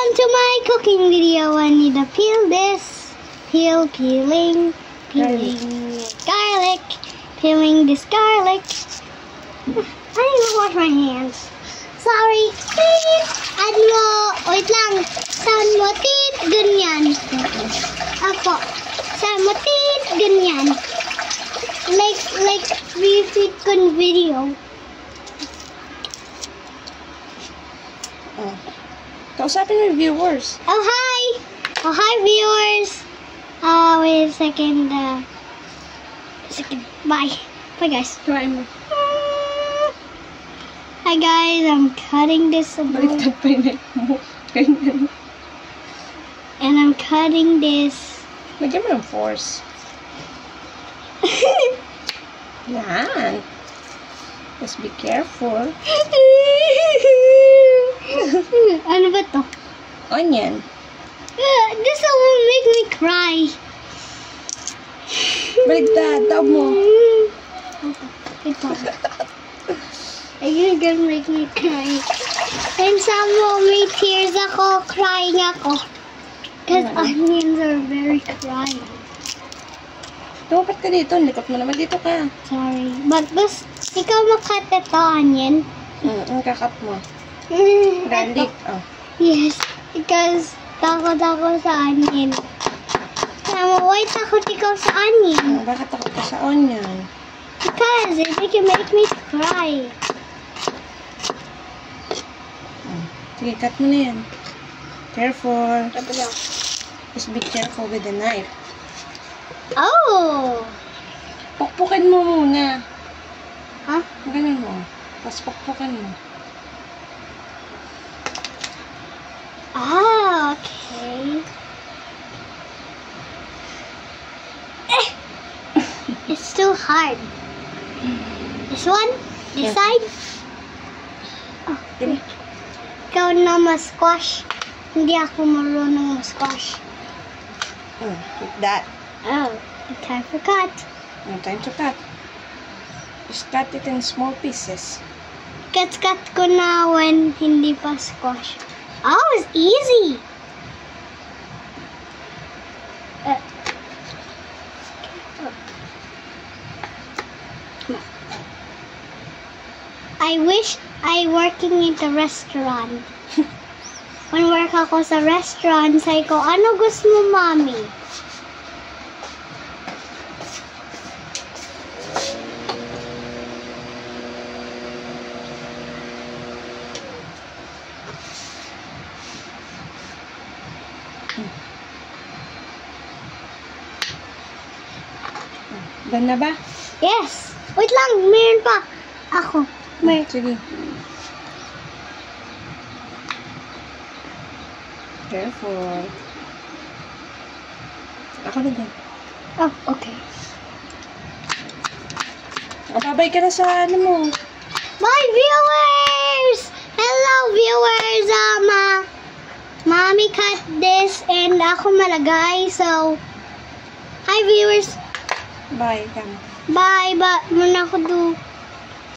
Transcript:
Welcome to my cooking video. I need to peel this. Peeling garlic. Peeling this garlic. I need to wash my hands. Sorry. Please. Add mo. Wait lang. Saan mo tit? Ganyan. Apo. Saan mo tit? Ganyan. Like repeat kun video. Kausapin mo yung viewers. Oh, hi! Oh, hi, viewers! Wait a second. Bye. Bye, guys. Try mo. Hi, guys. I'm cutting this. Baliktad pa yun mo. Ganyan. And I'm cutting this. Lagyan mo ng force. Yan. Just be careful. Ano ba to? Onion. This will make me cry. Baliktad. Tawag mo. Ito. You're gonna make me cry. And some will make tears ako, crying ako. Because onions are very crying. Tumapat ka dito. Likot mo naman dito ka. Sorry. But ikaw makat ito, onion. Ang kakat mo. Garlic. Oh. Yes. Because takot ako sa onion. Why takot ikaw sa onion? Bakit takot ka sa onion? Because it can make me cry. Sige, cut mo na yan. Careful. Just be careful with the knife. Oh! Pukpukin mo muna. Huh? Ganun mo. Tapos pukpukin mo. Ah, okay. It's too hard. This one? This side? Oh, Diba? ikaw na ma-squash. Hindi ako marunong ma-squash. Like that. Oh, time for cut. No time to cut. Just cut it in small pieces. Cut ko na when hindi pa squash. Oh, it's easy. I wish I working in the restaurant. When work ako sa restaurant, say ko, ano gusto mo, mommy? Done na ba? Yes. Wait lang, meron pa. Ako. Meron. Sige. Careful. Ako na din. Oh, okay. Babay ka na sa ano mo. Bye, viewers! Hello, viewers! Mommy cut this and ako malagay. So, hi, viewers! Bye. Come. Bye! Muna ako do